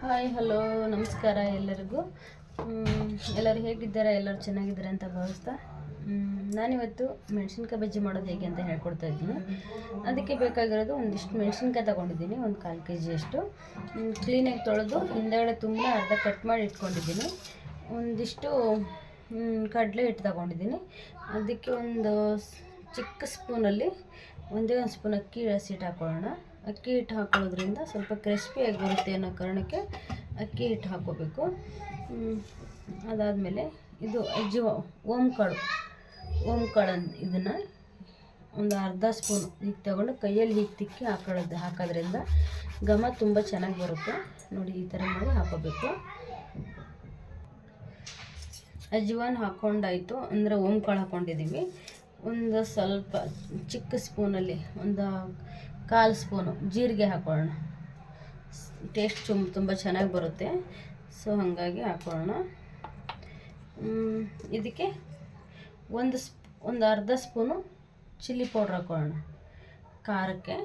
Hi hello ನಮಸ್ಕಾರ ಎಲ್ಲರಿಗೂ. ಎಲ್ಲರೂ ಹೇಗಿದ್ದಾರೆ? ಎಲ್ಲರೂ ಚೆನ್ನಾಗಿದ್ದಾರೆ ಅಂತ ಭಾವಿಸ್ತಾ ನಾನಿವತ್ತು ಮೆಣಸಿನ್ಕಾಯಿ ಬಜ್ಜಿ ಮಾಡೋದು ಹೇಗೆ ಅಂತ ಹೇಳ್ಕೊಡ್ತಾ ಇದ್ದೀನಿ. ಅದಕ್ಕೆ ಬೇಕಾಗಿರೋದು ಒಂದಿಷ್ಟು ಮೆಣಸಿನ್ಕಾಯಿ ತೊಗೊಂಡಿದ್ದೀನಿ, ಒಂದು 1/4 kg ಅಷ್ಟು. ಕ್ಲೀನಾಗಿ ತೊಳೆದು ಹಿಂದೆಗಡೆ ತುಂಬ ಅರ್ಧ ಕಟ್ ಮಾಡಿ ಇಟ್ಕೊಂಡಿದ್ದೀನಿ. ಒಂದಿಷ್ಟು ಕಡಲೆ ಹಿಟ್ಟು ತೊಗೊಂಡಿದ್ದೀನಿ. ಅದಕ್ಕೆ ಒಂದು ಚಿಕ್ಕ ಸ್ಪೂನಲ್ಲಿ ಒಂದೇ ಒಂದು ಸ್ಪೂನ್ ಅಕ್ಕಿ ಹಸಿಟ್ಟು ಹಾಕೊಳ್ಳೋಣ. ಅಕ್ಕಿ ಹಿಟ್ಟು ಹಾಕೊಳ್ಳೋದ್ರಿಂದ ಸ್ವಲ್ಪ ಕ್ರಿಸ್ಪಿಯಾಗಿ ಬರುತ್ತೆ ಅನ್ನೋ ಕಾರಣಕ್ಕೆ ಅಕ್ಕಿ ಹಿಟ್ಟು ಹಾಕ್ಕೋಬೇಕು. ಅದಾದಮೇಲೆ ಇದು ಓಮ್ ಕಾಳು ಇದನ್ನು ಒಂದು ಅರ್ಧ ಸ್ಪೂನ್ ಹೀಗೆ ತಗೊಂಡು ಕೈಯಲ್ಲಿ ಹೀಗೆ ತಿಕ್ಕಿ ಹಾಕೋದ್ರಿಂದ ಘಮ ತುಂಬ ಚೆನ್ನಾಗಿ ಬರುತ್ತೆ. ನೋಡಿ, ಈ ಥರ ಮಾಡಿ ಹಾಕೋಬೇಕು. ಅಜ್ವಾನ್ ಹಾಕ್ಕೊಂಡಾಯಿತು ಅಂದರೆ ಓಮ್ ಕಾಳು ಹಾಕ್ಕೊಂಡಿದ್ದೀವಿ. ಒಂದು ಸ್ವಲ್ಪ ಚಿಕ್ಕ ಸ್ಪೂನಲ್ಲಿ ಒಂದು 1/4 ಸ್ಪೂನು ಜೀರಿಗೆ ಹಾಕೊಳ್ಳೋಣ. ಟೇಸ್ಟ್ ತುಂಬ ಚೆನ್ನಾಗಿ ಬರುತ್ತೆ, ಸೊ ಹಾಗಾಗಿ ಹಾಕೊಳ್ಳೋಣ. ಇದಕ್ಕೆ ಒಂದು ಅರ್ಧ ಸ್ಪೂನು ಚಿಲ್ಲಿ ಪೌಡ್ರ್ ಹಾಕೊಳ್ಳೋಣ. ಖಾರಕ್ಕೆ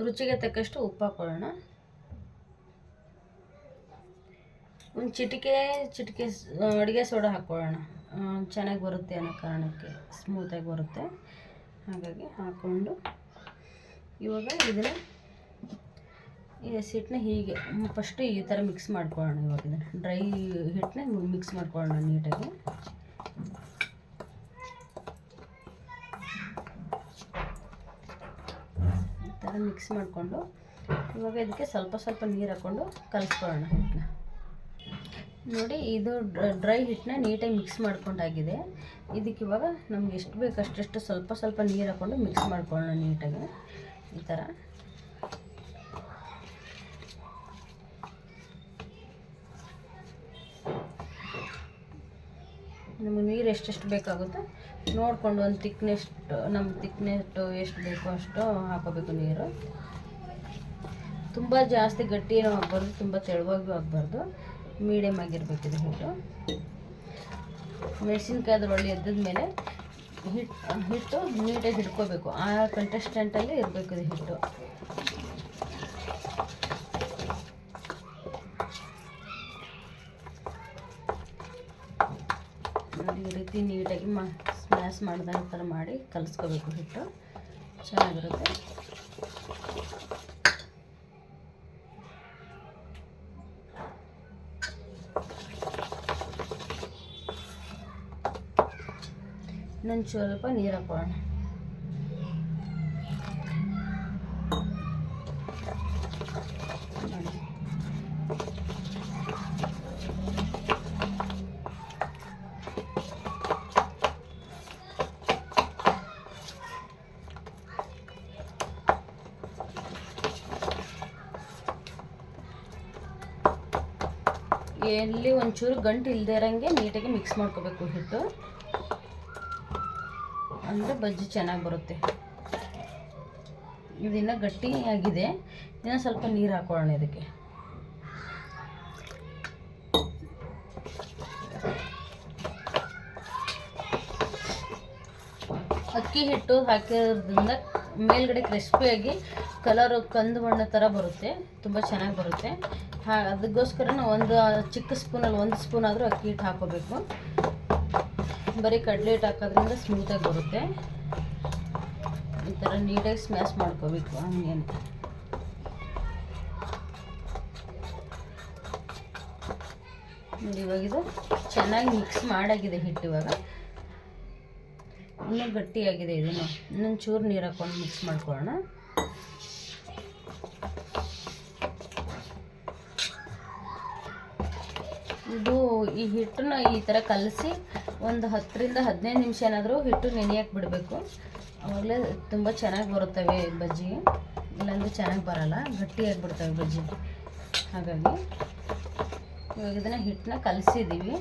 ರುಚಿಗೆ ತಕ್ಕಷ್ಟು ಉಪ್ಪು ಹಾಕೊಳ್ಳೋಣ. ಒಂದು ಚಿಟಿಕೆ ಅಡುಗೆ ಸೋಡಾ ಹಾಕ್ಕೊಳ್ಳೋಣ. ಚೆನ್ನಾಗಿ ಬರುತ್ತೆ ಅನ್ನೋ ಕಾರಣಕ್ಕೆ, ಸ್ಮೂತಾಗಿ ಬರುತ್ತೆ, ಹಾಗಾಗಿ ಹಾಕ್ಕೊಂಡು ಇವಾಗ ಇದನ್ನು ಈ ಹಸಿಟ್ಟನ್ನ ಹೀಗೆ ಫಸ್ಟು ಈ ಥರ ಮಿಕ್ಸ್ ಮಾಡ್ಕೊಳ್ಳೋಣ. ಇವಾಗ ಇದನ್ನು ಡ್ರೈ ಹಿಟ್ಟನ್ನ ಮಿಕ್ಸ್ ಮಾಡ್ಕೊಳ್ಳೋಣ ನೀಟಾಗಿ. ಈ ಥರ ಮಿಕ್ಸ್ ಮಾಡಿಕೊಂಡು ಇವಾಗ ಇದಕ್ಕೆ ಸ್ವಲ್ಪ ನೀರು ಹಾಕ್ಕೊಂಡು ಕಲಿಸ್ಕೊಳ್ಳೋಣ ಹಿಟ್ಟನ್ನ. ನೋಡಿ, ಇದು ಡ್ರೈ ಹಿಟ್ಟನ್ನ ನೀಟಾಗಿ ಮಿಕ್ಸ್ ಮಾಡ್ಕೊಂಡಾಗಿದೆ. ಇದಕ್ಕೆ ಇವಾಗ ನಮ್ಗೆ ಎಷ್ಟು ಬೇಕು ಅಷ್ಟು ಸ್ವಲ್ಪ ನೀರು ಹಾಕ್ಕೊಂಡು ಮಿಕ್ಸ್ ಮಾಡ್ಕೊಳ್ಳೋಣ ನೀಟಾಗಿ. ಈ ಥರ ನಮಗೆ ನೀರು ಎಷ್ಟೆಷ್ಟು ಬೇಕಾಗುತ್ತೋ ನೋಡಿಕೊಂಡು ಒಂದು ತಿಕ್ನೆಸ್ ಎಷ್ಟು ಬೇಕೋ ಅಷ್ಟು ಹಾಕೋಬೇಕು ನೀರು. ತುಂಬ ಜಾಸ್ತಿ ಗಟ್ಟಿನೂ ಆಗಬಾರ್ದು, ತುಂಬ ತೆಳುವಾಗೂ ಆಗಬಾರ್ದು, ಮೀಡಿಯಮ್ ಆಗಿರಬೇಕು ಇದು ಹಿಟ್ಟು. ಮೆಣಸಿನ್ಕಾಯಿ ಅದ್ರ ಒಳ್ಳೆ ಎದ್ದದ ಮೇಲೆ ಹಿಟ್ಟು ನೀಟಾಗಿ ಹಿಡ್ಕೋಬೇಕು. ಆ ಕಂಟೆಸ್ಟೆಂಟಲ್ಲಿ ಇರಬೇಕು ಇದು ಹಿಟ್ಟು. ನೋಡಿ, ಈ ರೀತಿ ನೀಟಾಗಿ ಸ್ಮ್ಯಾಶ್ ಮಾಡಿದಾಗ ಈ ಥರ ಮಾಡಿ ಕಲಿಸ್ಕೋಬೇಕು. ಹಿಟ್ಟು ಚೆನ್ನಾಗಿರುತ್ತೆ. ಇನ್ನೊಂದು ಸ್ವಲ್ಪ ನೀರು ಹಾಕೋಣ. ಎಲ್ಲಿ ಒಂಚೂರು ಗಂಟು ಇಲ್ಲದೆ ಇರೋಂಗೆ ನೀಟಾಗಿ ಮಿಕ್ಸ್ ಮಾಡ್ಕೋಬೇಕು ಹಿಟ್ಟು, ಅಂದರೆ ಬಜ್ಜಿ ಚೆನ್ನಾಗಿ ಬರುತ್ತೆ. ಇದನ್ನು ಗಟ್ಟಿಯಾಗಿದೆ, ಇನ್ನೂ ಸ್ವಲ್ಪ ನೀರು ಹಾಕೊಳ್ಳೋಣ ಇದಕ್ಕೆ. ಅಕ್ಕಿ ಹಿಟ್ಟು ಹಾಕಿರೋದ್ರಿಂದ ಮೇಲ್ಗಡೆ ಕ್ರಿಸ್ಪಿಯಾಗಿ ಕಲರು ಕಂದು ಬಣ್ಣ ಥರ ಬರುತ್ತೆ, ತುಂಬ ಚೆನ್ನಾಗಿ ಬರುತ್ತೆ. ಅದಕ್ಕೋಸ್ಕರ ಒಂದು ಚಿಕ್ಕ ಸ್ಪೂನಲ್ಲಿ 1 ಸ್ಪೂನ್ ಆದರೂ ಅಕ್ಕಿ ಹಿಟ್ಟು ಹಾಕೋಬೇಕು. ಬರೀ ಕಡಲೆ ಹಿಟ್ಟು ಹಾಕೋದ್ರಿಂದ ಸ್ಮೂತಾಗಿ ಬರುತ್ತೆ. ಈ ಥರ ನೀಟಾಗಿ ಸ್ಮ್ಯಾಶ್ ಮಾಡ್ಕೋಬೇಕು ಹಂಗೇನೆ. ನೋಡಿ, ಇವಾಗ ಇದು ಚೆನ್ನಾಗಿ ಮಿಕ್ಸ್ ಮಾಡಾಗಿದೆ ಹಿಟ್ಟು. ಇವಾಗ ಇನ್ನೂ ಗಟ್ಟಿಯಾಗಿದೆ. ಇದನ್ನು ಇನ್ನೊಂದು ಚೂರು ನೀರು ಹಾಕ್ಕೊಂಡು ಮಿಕ್ಸ್ ಮಾಡ್ಕೊಳ್ಳೋಣ. ಈ ಹಿಟ್ಟನ್ನ ಈ ಥರ ಕಲಸಿ ಒಂದು 10ರಿಂದ 15 ನಿಮಿಷ ಏನಾದರೂ ಹಿಟ್ಟು ನೆನೆಯಕ್ಕೆ ಬಿಡಬೇಕು. ಆವಾಗಲೇ ತುಂಬ ಚೆನ್ನಾಗಿ ಬರುತ್ತವೆ ಬಜ್ಜಿ, ಇಲ್ಲಾಂದರೆ ಚೆನ್ನಾಗಿ ಬರೋಲ್ಲ, ಗಟ್ಟಿಯಾಗಿಬಿಡ್ತವೆ ಬಜ್ಜಿ. ಹಾಗಾಗಿ ಇವಾಗ ಇದನ್ನು ಹಿಟ್ಟನ್ನ ಕಲಸಿದ್ದೀವಿ.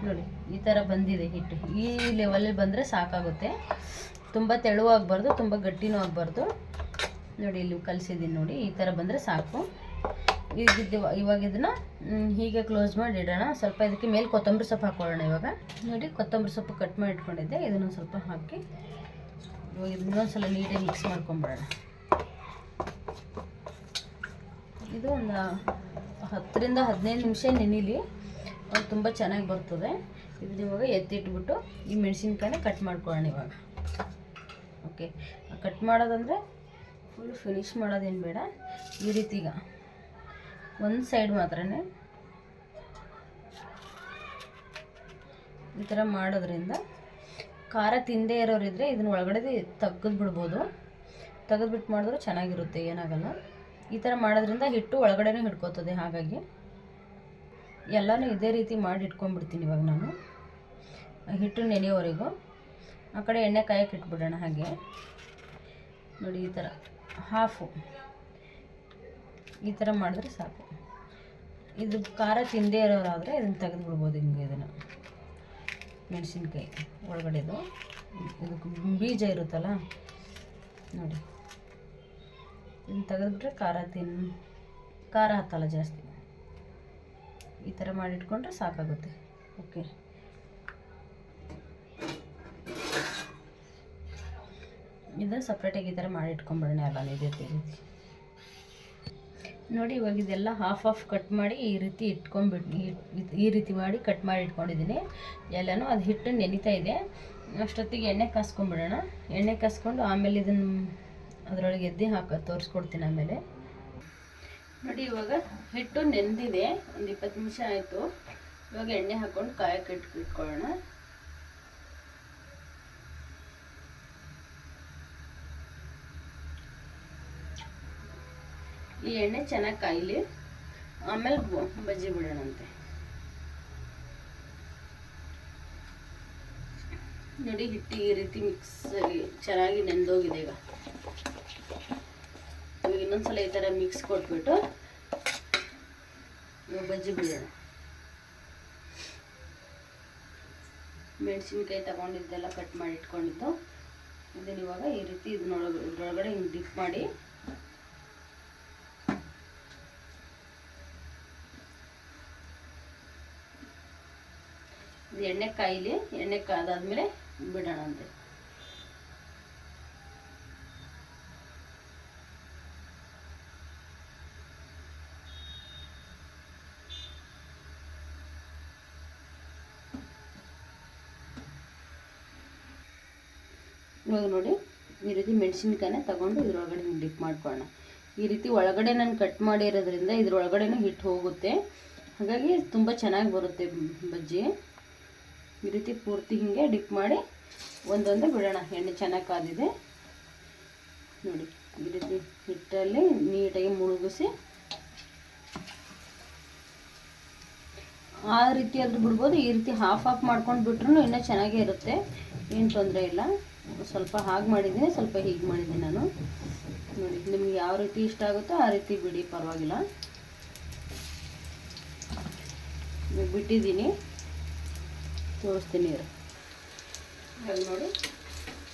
ನೋಡಿ, ಈ ಥರ ಬಂದಿದೆ ಹಿಟ್ಟು. ಈ ಲೆವೆಲಲ್ಲಿ ಬಂದರೆ ಸಾಕಾಗುತ್ತೆ. ತುಂಬ ತೆಳುವಾಗಬಾರ್ದು, ತುಂಬ ಗಟ್ಟಿನೂ ಆಗಬಾರ್ದು. ನೋಡಿ, ಇಲ್ಲಿ ಕಲಸಿದ್ದೀನಿ ನೋಡಿ, ಈ ಥರ ಬಂದರೆ ಸಾಕು. ಇವಾಗ ಇದನ್ನು ಹೀಗೆ ಕ್ಲೋಸ್ ಮಾಡಿ ಇಡೋಣ. ಸ್ವಲ್ಪ ಇದಕ್ಕೆ ಮೇಲೆ ಕೊತ್ತಂಬರಿ ಸೊಪ್ಪು ಹಾಕೊಳ್ಳೋಣ. ಇವಾಗ ನೋಡಿ, ಕೊತ್ತಂಬರಿ ಸೊಪ್ಪು ಕಟ್ ಮಾಡಿ ಇಟ್ಕೊಂಡಿದ್ದೆ, ಇದನ್ನು ಸ್ವಲ್ಪ ಹಾಕಿ ಇವಾಗ ಇನ್ನೊಂದು ಸಲ ನೀಟಾಗಿ ಮಿಕ್ಸ್ ಮಾಡ್ಕೊಂಬಿಡೋಣ. ಇದು ಒಂದು 10ರಿಂದ 15 ನಿಮಿಷ ನೆನಿಲಿ, ಅದು ತುಂಬ ಚೆನ್ನಾಗಿ ಬರ್ತದೆ. ಇದನ್ನ ಇವಾಗ ಎತ್ತಿಟ್ಬಿಟ್ಟು ಈ ಮೆಣಸಿನ್ಕಾಯಿನ ಕಟ್ ಮಾಡ್ಕೊಳ್ಳೋಣ ಇವಾಗ. ಓಕೆ, ಕಟ್ ಮಾಡೋದಂದರೆ ಫುಲ್ ಫಿನಿಶ್ ಮಾಡೋದೇನು ಬೇಡ. ಈ ರೀತಿ ಈಗ ಒಂದು ಸೈಡ್ ಮಾತ್ರನೇ ಈ ಥರ ಮಾಡೋದ್ರಿಂದ ಖಾರ ತಿಂದೇ ಇರೋರಿದ್ರೆ ಇದನ್ನ ಒಳಗಡೆ ತೆಗೆದ್ಬಿಡ್ಬೋದು. ತೆಗೆದ್ಬಿಟ್ಟು ಮಾಡಿದ್ರೆ ಚೆನ್ನಾಗಿರುತ್ತೆ, ಏನಾಗಲ್ಲ. ಈ ಥರ ಮಾಡೋದ್ರಿಂದ ಹಿಟ್ಟು ಒಳಗಡೆನೂ ಹಿಡ್ಕೋತದೆ. ಹಾಗಾಗಿ ಎಲ್ಲನೂ ಇದೇ ರೀತಿ ಮಾಡಿ ಇಟ್ಕೊಂಡ್ಬಿಡ್ತೀನಿ ಇವಾಗ ನಾನು, ಹಿಟ್ಟು ನೆನೆಯೋವರೆಗೂ. ಆ ಕಡೆ ಎಣ್ಣೆ ಕಾಯಕ್ಕೆ ಇಟ್ಬಿಡೋಣ. ಹಾಗೆ ನೋಡಿ, ಈ ಥರ ಹಾಫು ಈ ಥರ ಮಾಡಿದ್ರೆ ಸಾಕು. ಇದು ಖಾರ ತಿಂದೇ ಇರೋರಾದರೆ ಇದನ್ನು ತೆಗೆದುಬಿಡ್ಬೋದು. ಹಿಂಗೆ ಇದನ್ನು ಮೆಣಸಿನ್ಕಾಯಿ ಒಳಗಡೆದು ಇದಕ್ಕೆ ಬೀಜ ಇರುತ್ತಲ್ಲ ನೋಡಿ, ಇದನ್ನು ತೆಗೆದುಬಿಟ್ರೆ ಖಾರ ಹತ್ತಲ್ಲ ಜಾಸ್ತಿ. ಈ ಥರ ಮಾಡಿಟ್ಕೊಂಡ್ರೆ ಸಾಕಾಗುತ್ತೆ. ಓಕೆ, ಇದನ್ನು ಸಪ್ರೇಟಾಗಿ ಈ ಥರ ಮಾಡಿಟ್ಕೊಂಡ್ಬಿಡೋಣ ಎಲ್ಲ ಇದೇ ರೀತಿ. ನೋಡಿ, ಇವಾಗ ಇದೆಲ್ಲ ಹಾಫ್ ಕಟ್ ಮಾಡಿ ಈ ರೀತಿ ಈ ರೀತಿ ಮಾಡಿ ಕಟ್ ಮಾಡಿ ಇಟ್ಕೊಂಡಿದ್ದೀನಿ ಎಲ್ಲನೂ. ಅದು ಹಿಟ್ಟು ನೆನಿತಾ ಇದೆ. ಅಷ್ಟೊತ್ತಿಗೆ ಎಣ್ಣೆ ಕಾಸ್ಕೊಂಡ್ಬಿಡೋಣ. ಎಣ್ಣೆ ಕಾಸ್ಕೊಂಡು ಆಮೇಲೆ ಇದನ್ನು ಅದರೊಳಗೆ ಎದ್ದು ತೋರಿಸ್ಕೊಡ್ತೀನಿ ಆಮೇಲೆ. ನೋಡಿ, ಇವಾಗ ಹಿಟ್ಟು ನೆಂದಿದೆ. ಒಂದು 20 ನಿಮಿಷ ಆಯಿತು. ಇವಾಗ ಎಣ್ಣೆ ಹಾಕ್ಕೊಂಡು ಕಾಯಕ್ಕೆ ಇಟ್ಕೊಳ್ಳೋಣ. ಈ ಎಣ್ಣೆ ಚೆನ್ನಾಗಿ ಕಾಯಿಲಿ, ಆಮೇಲೆ ಬಜ್ಜಿ ಬಿಡೋಣಂತೆ. ನೋಡಿ, ಹಿಟ್ಟು ಈ ರೀತಿ ಮಿಕ್ಸ್ ಚೆನ್ನಾಗಿ ನೆಂದೋಗಿದೆ. ಈಗ ಇನ್ನೊಂದ್ಸಲ ಈ ಥರ ಮಿಕ್ಸ್ ಕೊಟ್ಬಿಟ್ಟು ಬಜ್ಜಿ ಬಿಡೋಣ. ಮೆಣಸಿನ್ಕಾಯಿ ತಗೊಂಡಿದ್ದೆಲ್ಲ ಕಟ್ ಮಾಡಿ ಇಟ್ಕೊಂಡಿದ್ದು ಇದನ್ನ ಇವಾಗ ಈ ರೀತಿ ಇದ್ರೊಳಗಡೆ ಹಿಂಗೆ ಡಿಪ್ ಮಾಡಿ ಎಣ್ಣೆ ಕಾಯಿಲಿ. ಎಣ್ಣೆ ಕಾದಾದ್ಮೇಲೆ ಬಿಡೋಣ ಅಂತೆ. ಇವಾಗ ನೋಡಿ, ಈ ರೀತಿ ಮೆಣಸಿನ್ಕಾಯಿನ ತಗೊಂಡು ಇದ್ರೊಳಗಡೆ ಡಿಪ್ ಮಾಡ್ಕೊಳ್ಳೋಣ. ಈ ರೀತಿ ಒಳಗಡೆ ನಾನು ಕಟ್ ಮಾಡಿರೋದ್ರಿಂದ ಇದ್ರೊಳಗಡೆನೂ ಹಿಟ್ಟು ಹೋಗುತ್ತೆ. ಹಾಗಾಗಿ ತುಂಬ ಚೆನ್ನಾಗಿ ಬರುತ್ತೆ ಬಜ್ಜಿ. ಈ ರೀತಿ ಪೂರ್ತಿ ಹಿಂಗೆ ಡಿಪ್ ಮಾಡಿ ಒಂದೊಂದೇ ಬಿಡೋಣ. ಎಣ್ಣೆ ಚೆನ್ನಾಗಿ ಕಾದಿದೆ ನೋಡಿ. ಈ ರೀತಿ ಹಿಟ್ಟಲ್ಲಿ ನೀಟಾಗಿ ಮುಳುಗಿಸಿ ಆ ರೀತಿ ಆದರೂ ಬಿಡ್ಬೋದು. ಈ ರೀತಿ ಹಾಫ್ ಮಾಡ್ಕೊಂಡು ಬಿಟ್ರೂ ಇನ್ನೂ ಚೆನ್ನಾಗೇ ಇರುತ್ತೆ, ಏನು ತೊಂದರೆ ಇಲ್ಲ. ಸ್ವಲ್ಪ ಹಾಗೆ ಮಾಡಿದ್ದೀನಿ, ಸ್ವಲ್ಪ ಹೀಗೆ ಮಾಡಿದ್ದೀನಿ ನಾನು. ನೋಡಿ, ನಿಮ್ಗೆ ಯಾವ ರೀತಿ ಇಷ್ಟ ಆಗುತ್ತೋ ಆ ರೀತಿ ಬಿಡಿ, ಪರವಾಗಿಲ್ಲ. ಬಿಟ್ಟಿದ್ದೀನಿ, ತೋರಿಸ್ತೀನಿ. ಇವಾಗ ನೋಡಿ,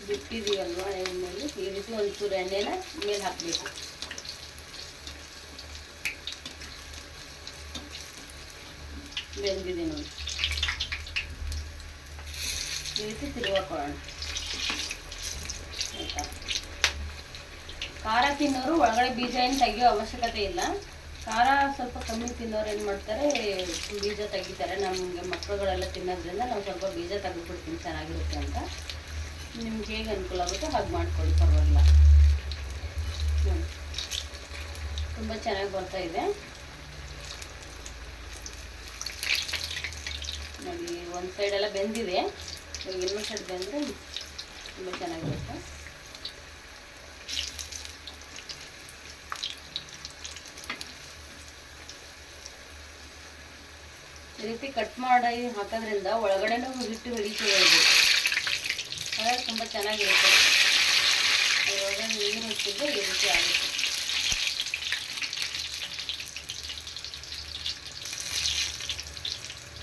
ಬಿಟ್ಟಿದ್ದೀವಲ್ವ ಎಣ್ಣೆಯಲ್ಲಿ ಈ ರೀತಿ ಒಂಚೂರು ಎಣ್ಣೆನ ಮೇಲೆ ಹಾಕಬೇಕು. ಬೆಂದಿದೆ ನೋಡಿ. ಈ ರೀತಿ ತಿರುವಾಕೊಳ್ಳೋಣ ಆಯಿತಾ. ಖಾರ ತಿನ್ನೋರು ಒಳಗಡೆ ಬೀಜ ಏನು ತೆಗಿಯೋ ಅವಶ್ಯಕತೆ ಇಲ್ಲ. ಖಾರ ಸ್ವಲ್ಪ ಕಮ್ಮಿ ತಿನ್ನೋರು ಏನು ಮಾಡ್ತಾರೆ, ಬೀಜ ತೆಗಿತಾರೆ. ನಮಗೆ ಮಕ್ಕಳುಗಳೆಲ್ಲ ತಿನ್ನೋದ್ರಿಂದ ನಾವು ಸ್ವಲ್ಪ ಬೀಜ ತೆಗೆದುಬಿಡ್ತೀನಿ, ಚೆನ್ನಾಗಿರುತ್ತೆ ಅಂತ. ನಿಮ್ಗೆ ಹೇಗೆ ಅನುಕೂಲ ಆಗುತ್ತೋ ಹಾಗೆ ಮಾಡ್ಕೊಳ್ಳಿ, ಪರವಾಗಿಲ್ಲ. ನೋಡಿ, ತುಂಬ ಚೆನ್ನಾಗಿ ಬರ್ತಾಯಿದೆ ನೋಡಿ. ಒಂದು ಸೈಡೆಲ್ಲ ಬೆಂದಿದೆ. ಇವಾಗ ಇನ್ನೊಂದು ಸೈಡ್ ಬೆಂದರೆ ತುಂಬ ಚೆನ್ನಾಗಿರುತ್ತೆ. ಈ ರೀತಿ ಕಟ್ ಮಾಡಿ ಹಾಕೋದ್ರಿಂದ ಒಳಗಡೆನೂ ಹಿಟ್ಟು ಹಿಡಿತದೆ. ಹಾಗಾಗಿ ತುಂಬ ಚೆನ್ನಾಗಿರುತ್ತೆ. ಒಳಗಡೆ ನೀರು ಹಾಕಿದ್ರೆ ಈ ರೀತಿ ಆಗುತ್ತೆ.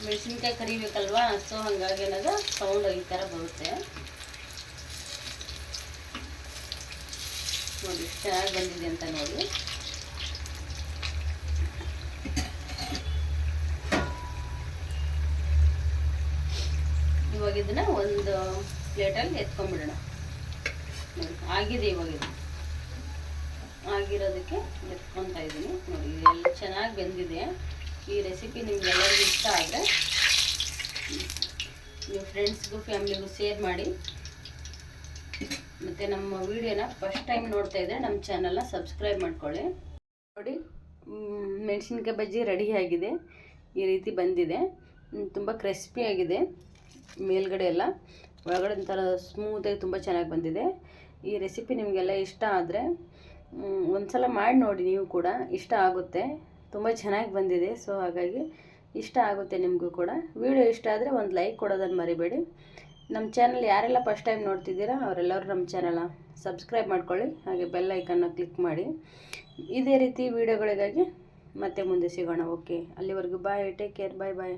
ಮೆಣಸಿನ್ಕಾಯಿ ಕರಿಬೇಕಲ್ವಾ, ಸೊ ಹಾಗಾಗಿ ಏನಾದ್ರು ಸೌಂಡ್ ಈ ಥರ ಬರುತ್ತೆ ನೋಡಿ. ಚೆನ್ನಾಗಿ ಬಂದಿದೆ ಅಂತ ನೋಡಿ. ಇವಾಗ ಇದನ್ನ ಒಂದು ಪ್ಲೇಟಲ್ಲಿ ಎತ್ಕೊಂಡ್ಬಿಡೋಣ. ಆಗಿದೆ, ಇವಾಗ ಇದು ಆಗಿದೆ. ಆಗಿರೋದಕ್ಕೆ ಎತ್ಕೊತಾ ಇದ್ದೀನಿ. ನೋಡಿ ಎಲ್ಲ ಚೆನ್ನಾಗಿ ಬೆಂದಿದೆ. ಈ ರೆಸಿಪಿ ನಿಮ್ಗೆಲ್ಲರಿಗೂ ಇಷ್ಟ ಆದರೆ ನೀವು ಫ್ರೆಂಡ್ಸ್ಗೂ ಫ್ಯಾಮಿಲಿಗೂ ಶೇರ್ ಮಾಡಿ. ಮತ್ತು ನಮ್ಮ ವಿಡಿಯೋನ ಫಸ್ಟ್ ಟೈಮ್ ನೋಡ್ತಾ ಇದ್ದರೆ ನಮ್ಮ ಚಾನಲ್ನ ಸಬ್ಸ್ಕ್ರೈಬ್ ಮಾಡ್ಕೊಳ್ಳಿ. ನೋಡಿ ಮೆಣಸಿನ್ಕಾಯಿ ಬಜ್ಜಿ ರೆಡಿ ಆಗಿದೆ. ಈ ರೀತಿ ಬಂದಿದೆ. ತುಂಬ ಕ್ರಿಸ್ಪಿಯಾಗಿದೆ. ಮೇಲ್ಗಡೆ ಎಲ್ಲ, ಒಳಗಡೆ ಒಂಥರ ಸ್ಮೂತಾಗಿ ತುಂಬ ಚೆನ್ನಾಗಿ ಬಂದಿದೆ. ಈ ರೆಸಿಪಿ ನಿಮಗೆಲ್ಲ ಇಷ್ಟ ಆದರೆ ಒಂದು ಸಲ ಮಾಡಿ ನೋಡಿ. ನೀವು ಕೂಡ ಇಷ್ಟ ಆಗುತ್ತೆ. ತುಂಬ ಚೆನ್ನಾಗಿ ಬಂದಿದೆ. ಸೊ ಹಾಗಾಗಿ ಇಷ್ಟ ಆಗುತ್ತೆ ನಿಮಗೂ ಕೂಡ. ವಿಡಿಯೋ ಇಷ್ಟ ಆದರೆ ಒಂದು ಲೈಕ್ ಕೊಡೋದನ್ನು ಮರಿಬೇಡಿ. ನಮ್ಮ ಚಾನಲ್ ಯಾರೆಲ್ಲ ಫಸ್ಟ್ ಟೈಮ್ ನೋಡ್ತಿದ್ದೀರಾ ಅವರೆಲ್ಲರೂ ನಮ್ಮ ಚಾನಲ್ನ ಸಬ್ಸ್ಕ್ರೈಬ್ ಮಾಡ್ಕೊಳ್ಳಿ. ಹಾಗೆ ಬೆಲ್ ಐಕನ್ನ ಕ್ಲಿಕ್ ಮಾಡಿ. ಇದೇ ರೀತಿ ವಿಡಿಯೋಗಳಿಗಾಗಿ ಮತ್ತೆ ಮುಂದೆ ಸಿಗೋಣ. ಓಕೆ, ಅಲ್ಲಿವರೆಗೂ ಬಾಯ್, ಟೇಕ್ ಕೇರ್, ಬಾಯ್ ಬಾಯ್.